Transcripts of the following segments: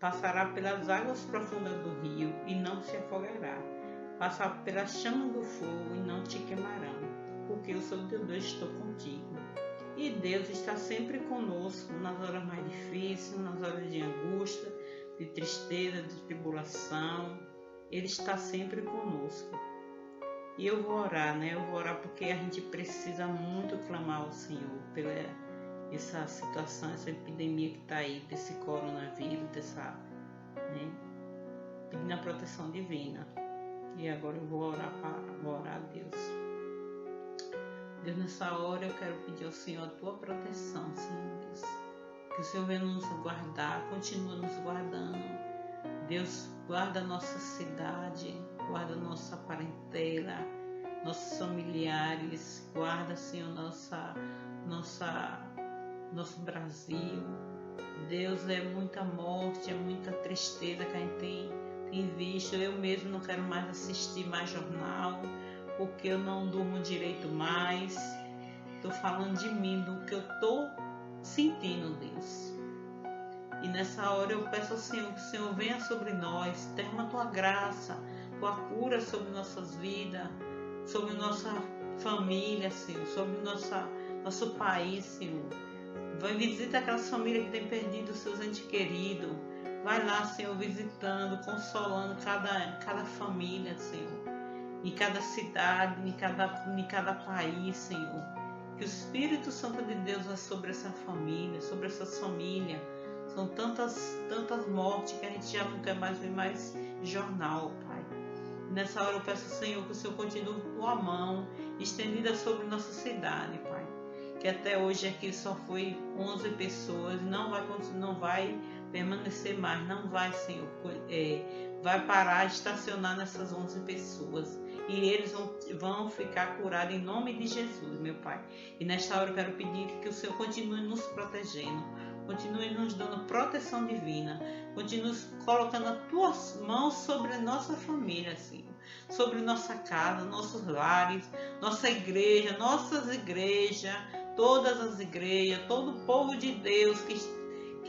Passará pelas águas profundas do rio e não se afogará. Passará pela chama do fogo e não te queimarão, porque eu sou teu Deus, estou contigo. E Deus está sempre conosco nas horas mais difíceis, nas horas de angústia, de tristeza, de tribulação. Ele está sempre conosco. E eu vou orar, né? Eu vou orar porque a gente precisa muito clamar ao Senhor pela essa situação, essa epidemia que está aí, desse coronavírus, pedindo a proteção divina. E agora eu vou orar a Deus. Deus, nessa hora eu quero pedir ao Senhor a tua proteção, Senhor Deus. Que o Senhor venha nos guardar, continua nos guardando. Deus, guarda a nossa cidade, guarda a nossa parentela, nossos familiares, guarda, Senhor, nosso Brasil. Deus, é muita morte, é muita tristeza que a gente tem visto. Eu mesmo não quero mais assistir mais jornal, porque eu não durmo direito mais. Estou falando de mim, do que eu estou sentindo, Deus. E nessa hora eu peço ao Senhor que o Senhor venha sobre nós, derrama a tua graça, tua cura sobre nossas vidas, sobre nossa família, Senhor, sobre nosso país, Senhor. Vai visitar aquelas famílias que têm perdido seus entes queridos. Vai lá, Senhor, visitando, consolando cada família, Senhor. Em cada cidade, em cada país, Senhor. Que o Espírito Santo de Deus vá sobre essa família, sobre essas famílias. São tantas mortes que a gente já não quer mais ver mais jornal, Pai. Nessa hora eu peço ao Senhor que o Senhor continue com tua mão estendida sobre nossa cidade, Pai. Que até hoje aqui só foi 11 pessoas, não vai permanecer mais, não vai, Senhor, vai parar, estacionar nessas 11 pessoas. E eles vão ficar curados em nome de Jesus, meu Pai. E nesta hora eu quero pedir que o Senhor continue nos protegendo, continue nos dando proteção divina, continue colocando as tuas mãos sobre a nossa família, Senhor, sobre nossa casa, nossos lares, nossa igreja, nossas igrejas, todas as igrejas, todo o povo de Deus que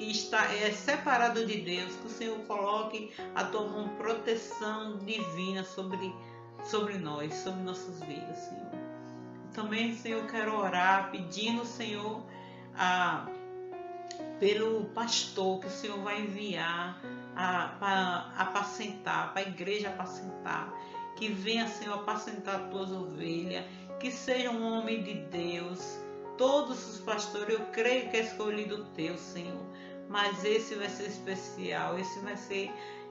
está separado de Deus, que o Senhor coloque a tua mão proteção divina sobre nós, sobre nossas vidas, Senhor. Também, Senhor, eu quero orar pedindo, Senhor, pelo pastor que o Senhor vai enviar para apacentar, para a igreja apacentar, que venha, Senhor, apacentar as tuas ovelhas, que seja um homem de Deus. Todos os pastores, eu creio que é escolhido teu, Senhor, mas esse vai ser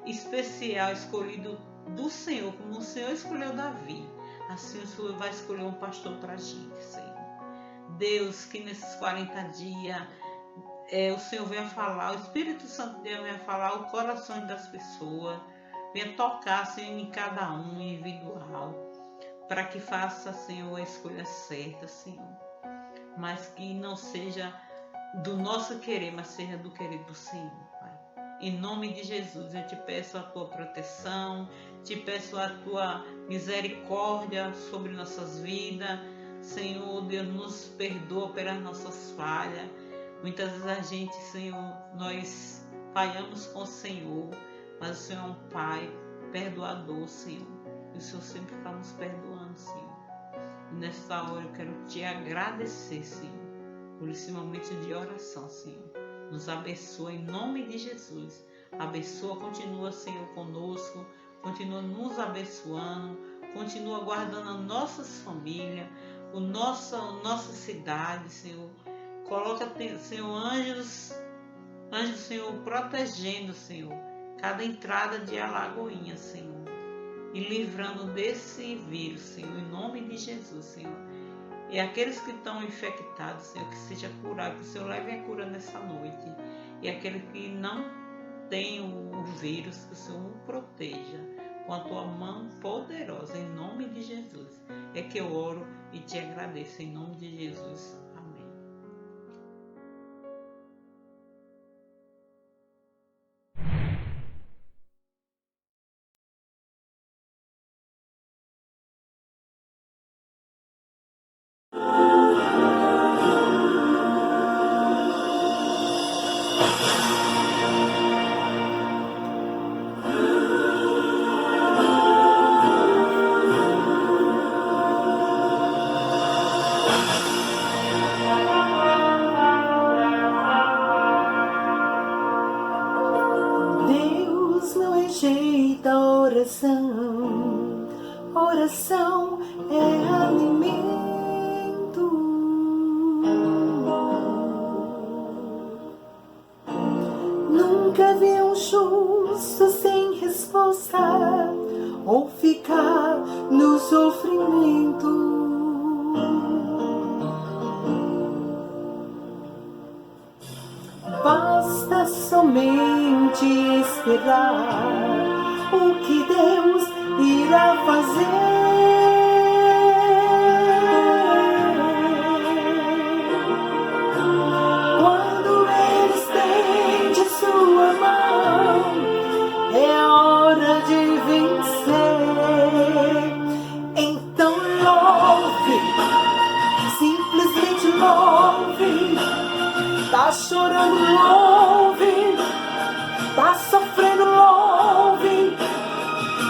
especial, escolhido do Senhor, como o Senhor escolheu Davi. Assim o Senhor vai escolher um pastor para a gente, Senhor. Deus, que nesses 40 dias o Senhor venha falar, o Espírito Santo de Deus venha falar o coração das pessoas, venha tocar, Senhor, em cada um individual, para que faça, Senhor, a escolha certa, Senhor. Mas que não seja do nosso querer, mas seja do querer do Senhor, Pai. Em nome de Jesus, eu te peço a tua proteção, te peço a tua misericórdia sobre nossas vidas. Senhor, Deus, nos perdoa pelas nossas falhas. Muitas vezes a gente, Senhor, nós falhamos com o Senhor, mas o Senhor é um Pai perdoador, Senhor. E o Senhor sempre está nos perdoando, Senhor. E nesta hora eu quero te agradecer, Senhor, por esse momento de oração, Senhor. Nos abençoa em nome de Jesus. Abençoa, continua, Senhor, conosco, continua nos abençoando, continua guardando as nossas famílias, nossa cidade, Senhor. Coloca, Senhor, anjos, Senhor, protegendo, Senhor, cada entrada de Alagoinha, Senhor, e livrando desse vírus, Senhor, em nome de Jesus, Senhor. E aqueles que estão infectados, Senhor, que seja curado, que o Senhor leve a cura nessa noite. E aquele que não tem o vírus, que o Senhor o proteja com a tua mão poderosa, em nome de Jesus. É que eu oro e te agradeço, em nome de Jesus. Amém. oração. Oração é alimento. Nunca vi um justo sem resposta ou ficar no sofrimento. Basta somente esperar o que Deus irá fazer. Quando Ele estende sua mão, é a hora de vencer. Então louve, simplesmente louve. Tá chorando, louve. Tá sofrendo, louve.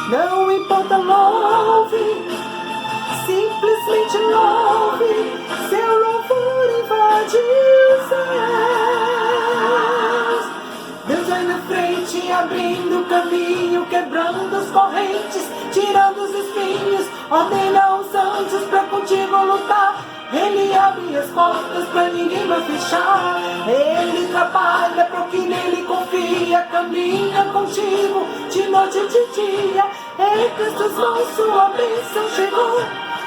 Não importa, louve. Simplesmente louve. Seu louvor invade os céus. Deus vai na frente, abrindo caminho, quebrando as correntes, tirando os espinhos. Ordena os anjos pra contigo lutar. Ele abre as portas pra ninguém vai fechar. Ele trabalha pro que nele confia. Caminha contigo de noite e de dia. Entre as tuas mãos sua bênção chegou.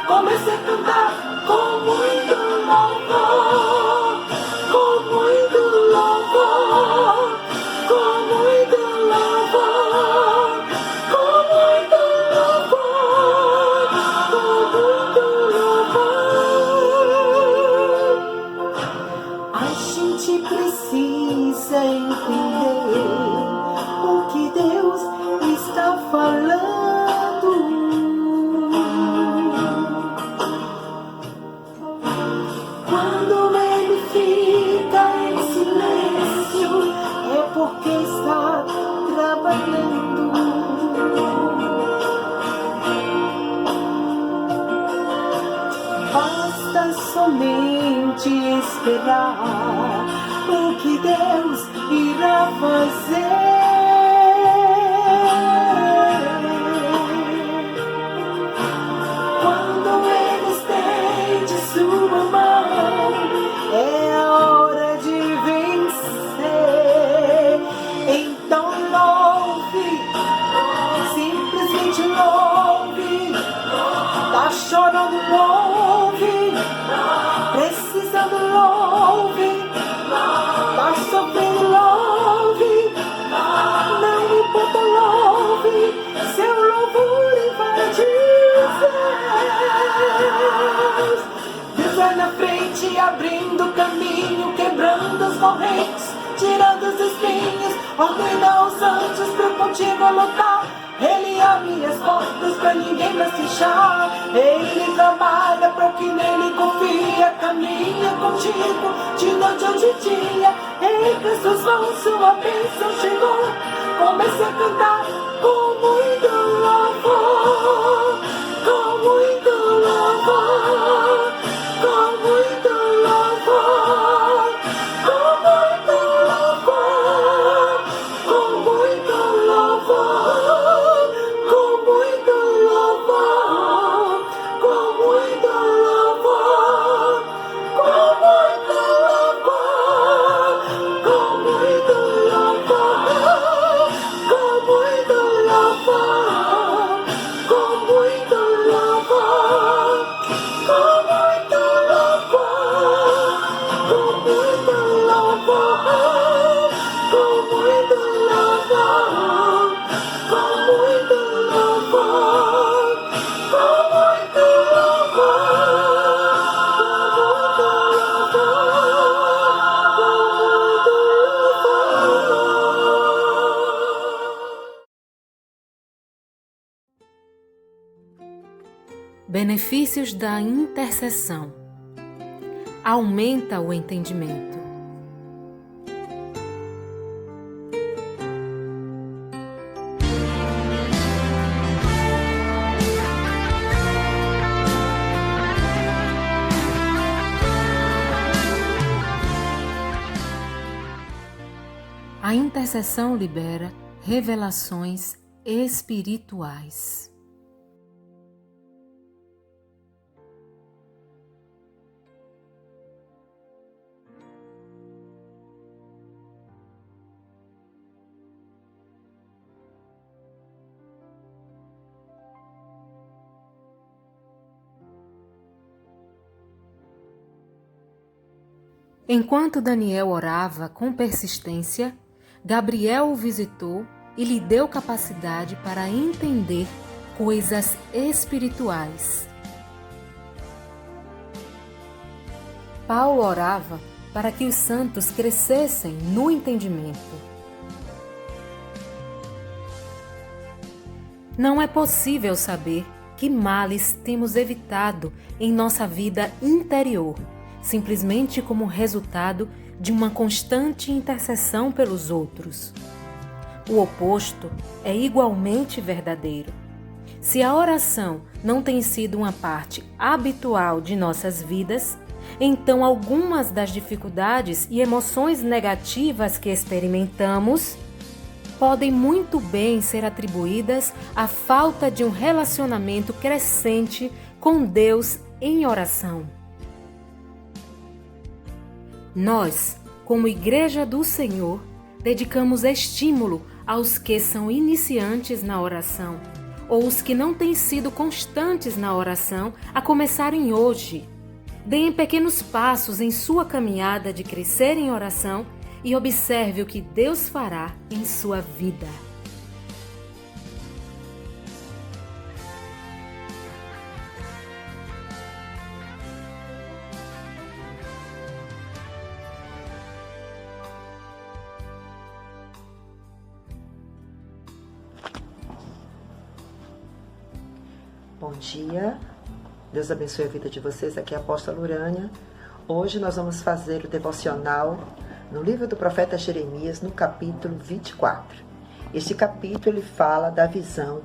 Comece a cantar com muito louvor. Com muito louvor. Com muito louvor. Com muito louvor. Com muito louvor. A gente precisa entender o que Deus está falando. Quando Ele fica em silêncio, é porque está trabalhando. Basta somente esperar o que Deus irá fazer. Quando Ele estende sua mão, é a hora de vencer. Então louve, simplesmente louve. Tá chorando, louve. Precisando, louve. Tá sofrendo, louve. Não importa, louve. Seu louvor invade os céus. Deus vai na frente, abrindo caminho, quebrando as correntes, tirando os espinhos. Ordena os anjos pra contigo lutar. Ele abre as portas pra ninguém mais fechar. Ele trabalha pro que nele confia. Caminha contigo de noite ou de dia. Entre as suas mãos sua bênção chegou. Comece a cantar com muito louvor. Com muito louvor. Com muito louvor. Com muito louvor. Com muito louvor. Com muito louvor. Com muito louvor. Com muito louvor. Com muito louvor. Com muito louvor. Com muito louvor. Com muito louvor. Com muito louvor. Com muito louvor. Com muito louvor. Com muito Benefícios da intercessão. Aumenta o entendimento. A intercessão libera revelações espirituais. Enquanto Daniel orava com persistência, Gabriel o visitou e lhe deu capacidade para entender coisas espirituais. Paulo orava para que os santos crescessem no entendimento. Não é possível saber que males temos evitado em nossa vida interior, simplesmente como resultado de uma constante intercessão pelos outros. O oposto é igualmente verdadeiro. Se a oração não tem sido uma parte habitual de nossas vidas, então algumas das dificuldades e emoções negativas que experimentamos podem muito bem ser atribuídas à falta de um relacionamento crescente com Deus em oração. Nós, como Igreja do Senhor, dedicamos estímulo aos que são iniciantes na oração, ou os que não têm sido constantes na oração a começarem hoje. Deem pequenos passos em sua caminhada de crescer em oração e observe o que Deus fará em sua vida. Bom dia, Deus abençoe a vida de vocês, aqui é a apóstola Urânia. Hoje nós vamos fazer o devocional no livro do profeta Jeremias, no capítulo 24. Este capítulo ele fala da visão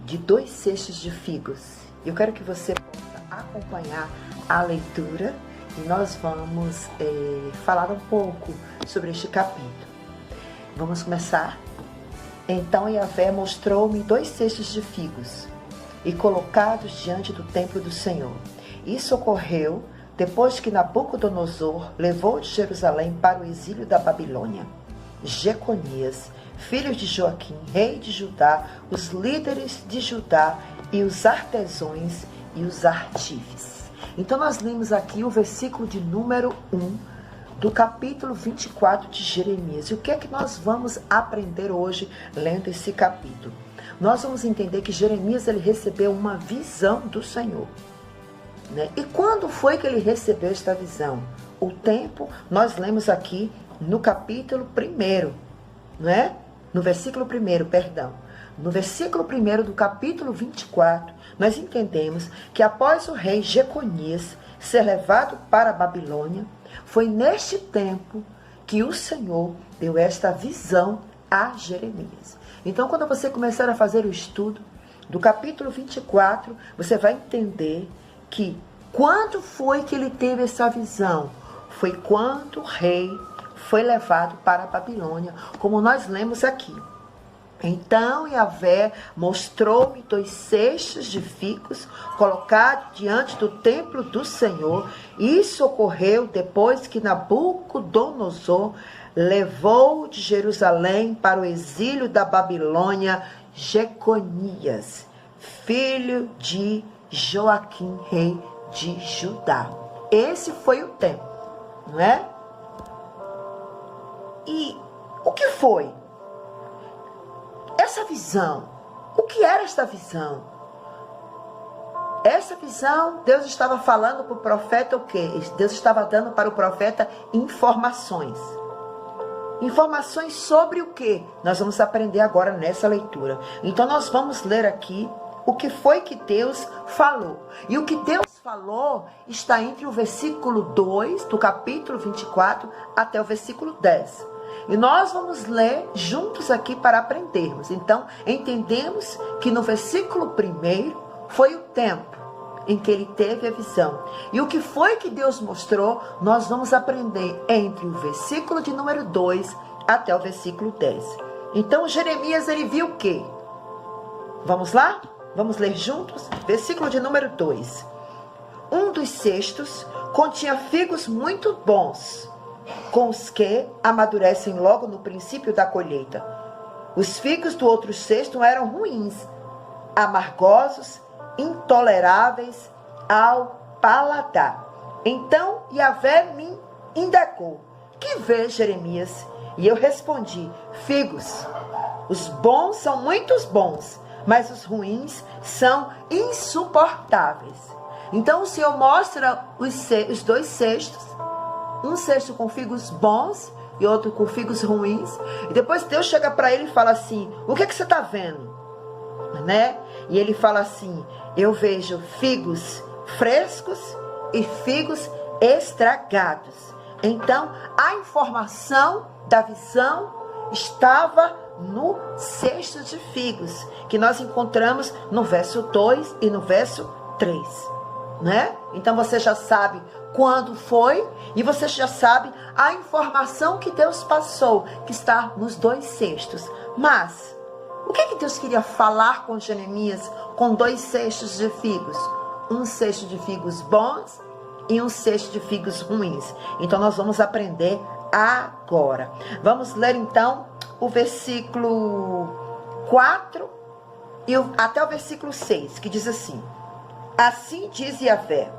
de 2 cestos de figos. Eu quero que você possa acompanhar a leitura e nós vamos falar um pouco sobre este capítulo. Vamos começar? Então Yahvé mostrou-me 2 cestos de figos e colocados diante do templo do Senhor. Isso ocorreu depois que Nabucodonosor levou de Jerusalém para o exílio da Babilônia Jeconias, filho de Joaquim, rei de Judá, os líderes de Judá e os artesãos e os artífices. Então nós lemos aqui o versículo de número 1 do capítulo 24 de Jeremias. E o que é que nós vamos aprender hoje lendo esse capítulo? Nós vamos entender que Jeremias ele recebeu uma visão do Senhor, né? E quando foi que ele recebeu esta visão? O tempo, nós lemos aqui no capítulo 1, né? No versículo 1, perdão. No versículo 1 do capítulo 24, nós entendemos que após o rei Jeconias ser levado para a Babilônia, foi neste tempo que o Senhor deu esta visão a Jeremias. Então, quando você começar a fazer o estudo do capítulo 24, você vai entender que quando foi que ele teve essa visão? Foi quando o rei foi levado para a Babilônia, como nós lemos aqui. Então Yahvé mostrou-me 2 cestos de figos colocados diante do templo do Senhor. Isso ocorreu depois que Nabucodonosor levou de Jerusalém para o exílio da Babilônia Jeconias, filho de Joaquim, rei de Judá. Esse foi o tempo, não é? E o que foi? Essa visão, o que era esta visão? Essa visão, Deus estava falando para o profeta o quê? Deus estava dando para o profeta informações. Informações sobre o quê? Nós vamos aprender agora nessa leitura. Então nós vamos ler aqui o que foi que Deus falou. E o que Deus falou está entre o versículo 2 do capítulo 24 até o versículo 10. E nós vamos ler juntos aqui para aprendermos. Então, entendemos que no versículo 1 foi o tempo em que ele teve a visão. E o que foi que Deus mostrou, nós vamos aprender entre o versículo de número 2 até o versículo 10. Então, Jeremias, ele viu o quê? Vamos lá? Vamos ler juntos? Versículo de número 2. Um dos cestos continha figos muito bons, com os que amadurecem logo no princípio da colheita. Os figos do outro cesto eram ruins, amargosos, intoleráveis ao paladar. Então Yahvé me indagou: que vês, Jeremias? E eu respondi: figos. Os bons são muitos bons, mas os ruins são insuportáveis. Então o Senhor mostra os dois cestos, um cesto com figos bons e outro com figos ruins. E depois Deus chega para ele e fala assim: o que você está vendo? Né? E ele fala assim: eu vejo figos frescos e figos estragados. Então a informação da visão estava no cesto de figos, que nós encontramos no verso 2 e no verso 3, né? Então você já sabe quando foi e você já sabe a informação que Deus passou, que está nos dois cestos. Mas o que Deus queria falar com Jeremias com dois cestos de figos? Um cesto de figos bons e um cesto de figos ruins. Então nós vamos aprender agora. Vamos ler então o versículo 4 e até o versículo 6, que diz assim: assim diz Yahvé.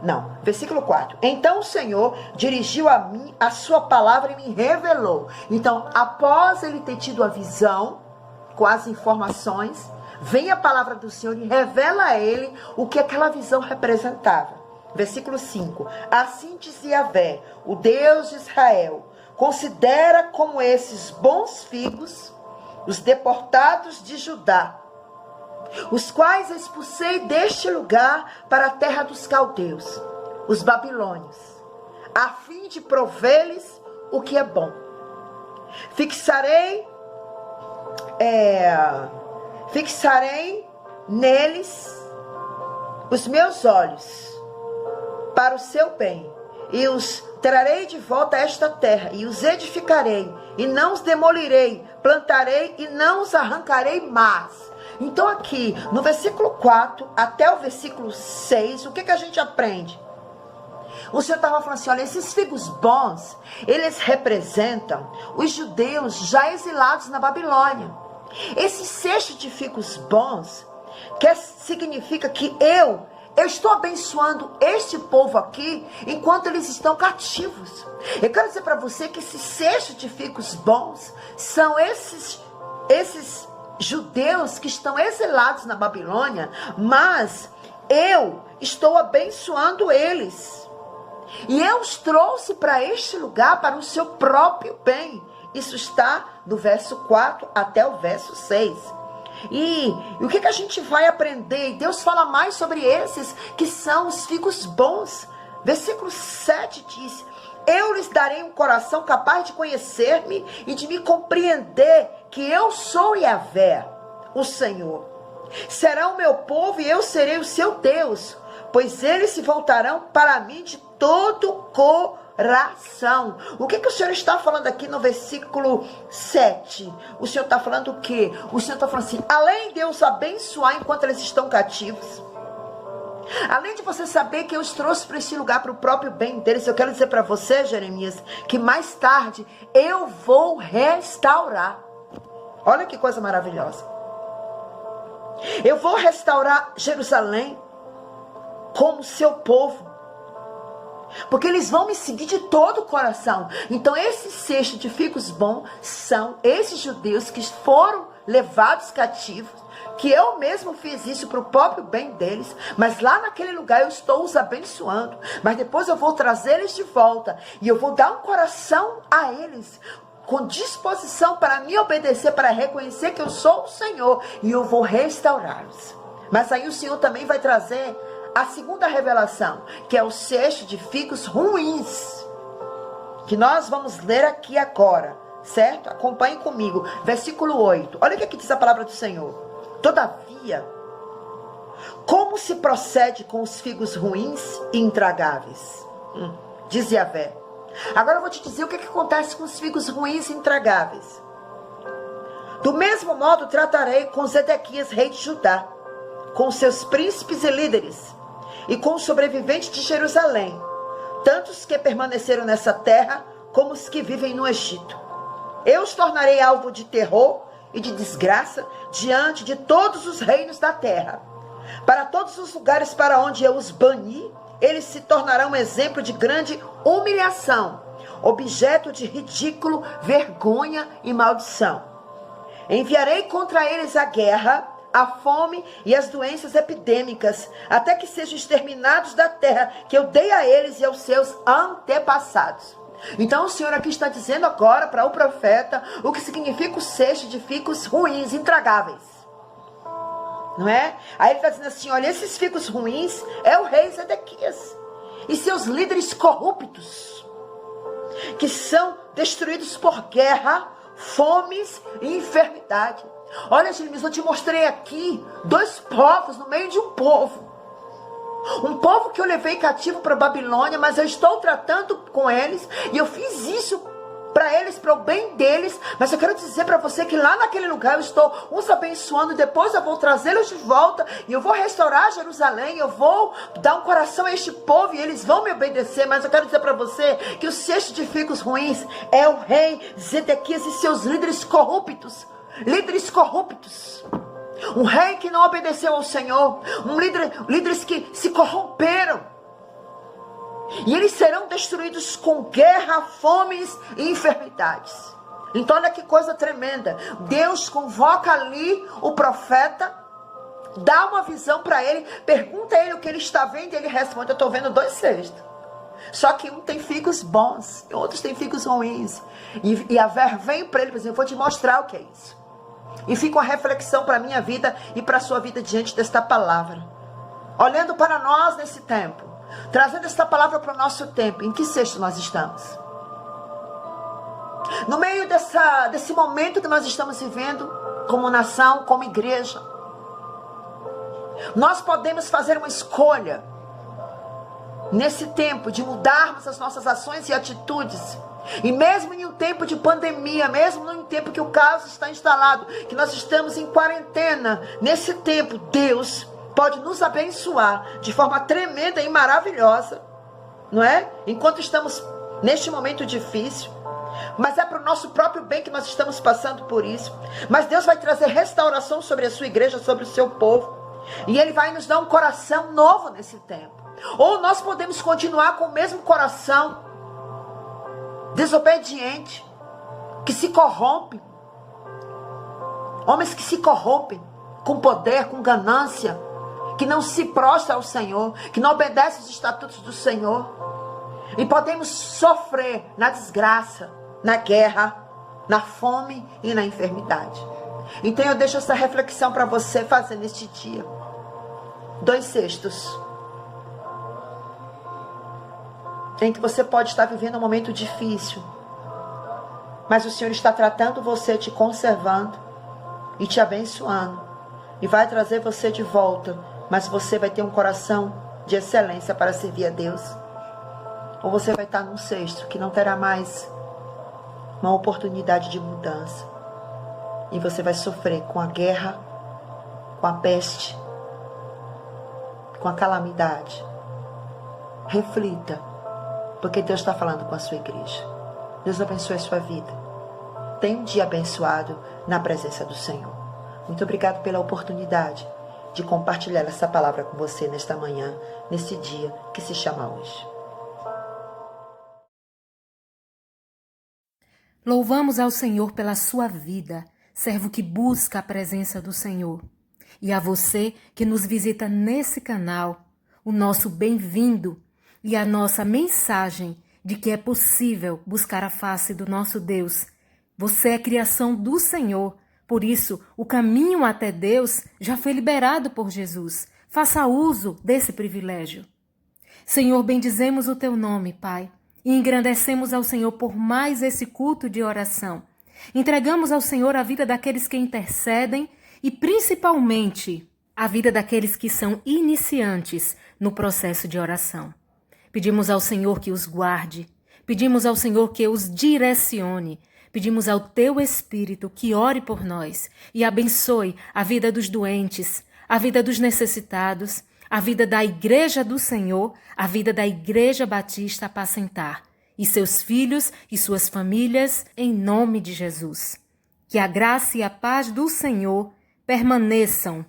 Não, versículo 4. Então o Senhor dirigiu a mim a sua palavra e me revelou. Então, após ele ter tido a visão, com as informações, vem a palavra do Senhor e revela a ele o que aquela visão representava. Versículo 5. Assim diz Yahvé, o Deus de Israel: considera como esses bons figos os deportados de Judá, os quais expulsei deste lugar para a terra dos caldeus, os babilônios, a fim de prover-lhes o que é bom. Fixarei neles os meus olhos para o seu bem, e os trarei de volta a esta terra, e os edificarei, e não os demolirei, plantarei e não os arrancarei mais. Então aqui, no versículo 4 até o versículo 6, o que a gente aprende? O Senhor estava falando assim: olha, esses figos bons, eles representam os judeus já exilados na Babilônia. Esse cesto de figos bons, que significa que eu estou abençoando este povo aqui enquanto eles estão cativos. Eu quero dizer para você que esse cesto de figos bons são esses judeus que estão exilados na Babilônia, mas eu estou abençoando eles. E eu os trouxe para este lugar para o seu próprio bem. Isso está do verso 4 até o verso 6. E o que a gente vai aprender? E Deus fala mais sobre esses que são os figos bons. Versículo 7 diz: eu lhes darei um coração capaz de conhecer-me e de me compreender que eu sou Yahvé, o Senhor. Serão o meu povo e eu serei o seu Deus, pois eles se voltarão para mim de todo o coração. O que o Senhor está falando aqui no versículo 7? O Senhor está falando o quê? O Senhor está falando assim: além de Deus abençoar enquanto eles estão cativos, além de você saber que eu os trouxe para este lugar para o próprio bem deles, eu quero dizer para você, Jeremias, que mais tarde eu vou restaurar. Olha que coisa maravilhosa. Eu vou restaurar Jerusalém como seu povo, porque eles vão me seguir de todo o coração. Então esse cesto de figos bons são esses judeus que foram levados cativos, que eu mesmo fiz isso para o próprio bem deles, mas lá naquele lugar eu estou os abençoando, mas depois eu vou trazer eles de volta, e eu vou dar um coração a eles, com disposição para me obedecer, para reconhecer que eu sou o Senhor, e eu vou restaurá-los. Mas aí o Senhor também vai trazer a segunda revelação, que é o cesto de figos ruins, que nós vamos ler aqui agora, certo? Acompanhe comigo, versículo 8, olha o que aqui diz a palavra do Senhor. Todavia, como se procede com os figos ruins e intragáveis? Diz Yahvé. Agora eu vou te dizer o que acontece com os figos ruins e intragáveis. Do mesmo modo tratarei com Zedequias, rei de Judá, com seus príncipes e líderes, e com os sobreviventes de Jerusalém, tanto os que permaneceram nessa terra, como os que vivem no Egito. Eu os tornarei alvo de terror e de desgraça diante de todos os reinos da terra. Para todos os lugares para onde eu os bani, eles se tornarão um exemplo de grande humilhação, objeto de ridículo, vergonha e maldição. Enviarei contra eles a guerra, a fome e as doenças epidêmicas, até que sejam exterminados da terra que eu dei a eles e aos seus antepassados. Então o Senhor aqui está dizendo agora para o profeta o que significa o cesto de ficos ruins, intragáveis. Não é? Aí ele está dizendo assim, olha, esses ficos ruins é o rei Zedequias e seus líderes corruptos, que são destruídos por guerra, fomes e enfermidade. Olha, Jeremias, eu te mostrei aqui 2 povos no meio de um povo. Um povo que eu levei cativo para a Babilônia, mas eu estou tratando com eles, e eu fiz isso para eles, para o bem deles, mas eu quero dizer para você que lá naquele lugar eu estou os abençoando, e depois eu vou trazê-los de volta, e eu vou restaurar Jerusalém, eu vou dar um coração a este povo, e eles vão me obedecer. Mas eu quero dizer para você que o cesto de ficos ruins é o rei Zedequias e seus líderes corruptos. Líderes corruptos. Um rei que não obedeceu ao Senhor. Líderes que se corromperam. E eles serão destruídos com guerra, fomes e enfermidades. Então olha que coisa tremenda. Deus convoca ali o profeta, dá uma visão para ele, pergunta a ele o que ele está vendo, e ele responde, eu estou vendo 2 cestos. Só que um tem figos bons, e outros tem figos ruins. E a Ver vem para ele e diz, eu vou te mostrar o que é isso. E fica uma reflexão para a minha vida e para a sua vida diante desta palavra. Olhando para nós nesse tempo, trazendo esta palavra para o nosso tempo, em que cesto nós estamos? No meio desse momento que nós estamos vivendo, como nação, como igreja, nós podemos fazer uma escolha, nesse tempo, de mudarmos as nossas ações e atitudes. E mesmo em um tempo de pandemia, mesmo em um tempo que o caos está instalado, que nós estamos em quarentena, nesse tempo, Deus pode nos abençoar de forma tremenda e maravilhosa, não é? Enquanto estamos neste momento difícil, mas é para o nosso próprio bem que nós estamos passando por isso. Mas Deus vai trazer restauração sobre a sua igreja, sobre o seu povo, e Ele vai nos dar um coração novo nesse tempo. Ou nós podemos continuar com o mesmo coração desobediente, que se corrompe. Homens que se corrompem com poder, com ganância, que não se prostra ao Senhor, que não obedece os estatutos do Senhor. E podemos sofrer na desgraça, na guerra, na fome e na enfermidade. Então eu deixo essa reflexão para você fazer neste dia. 2 cestos em que você pode estar vivendo um momento difícil, mas o Senhor está tratando você, te conservando e te abençoando, e vai trazer você de volta, mas você vai ter um coração de excelência para servir a Deus. Ou você vai estar num cesto que não terá mais uma oportunidade de mudança, e você vai sofrer com a guerra, com a peste, com a calamidade. Reflita, porque Deus está falando com a sua igreja. Deus abençoe a sua vida. Tenha um dia abençoado na presença do Senhor. Muito obrigado pela oportunidade de compartilhar essa palavra com você nesta manhã, nesse dia que se chama hoje. Louvamos ao Senhor pela sua vida, servo que busca a presença do Senhor. E a você que nos visita nesse canal, o nosso bem-vindo e a nossa mensagem de que é possível buscar a face do nosso Deus. Você é criação do Senhor, por isso o caminho até Deus já foi liberado por Jesus. Faça uso desse privilégio. Senhor, bendizemos o teu nome, Pai, e engrandecemos ao Senhor por mais esse culto de oração. Entregamos ao Senhor a vida daqueles que intercedem e principalmente a vida daqueles que são iniciantes no processo de oração. Pedimos ao Senhor que os guarde, pedimos ao Senhor que os direcione, Pedimos ao Teu Espírito que ore por nós e abençoe a vida dos doentes, a vida dos necessitados, a vida da Igreja do Senhor, a vida da Igreja Batista Apacentar, e seus filhos e suas famílias, em nome de Jesus. Que a graça e a paz do Senhor permaneçam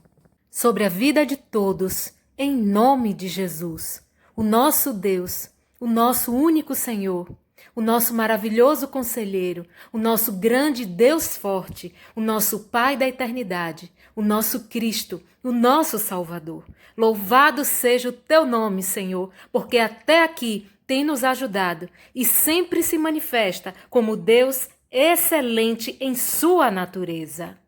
sobre a vida de todos, em nome de Jesus. O nosso Deus, o nosso único Senhor, o nosso maravilhoso conselheiro, o nosso grande Deus forte, o nosso Pai da eternidade, o nosso Cristo, o nosso Salvador. Louvado seja o teu nome, Senhor, porque até aqui tem nos ajudado e sempre se manifesta como Deus excelente em sua natureza.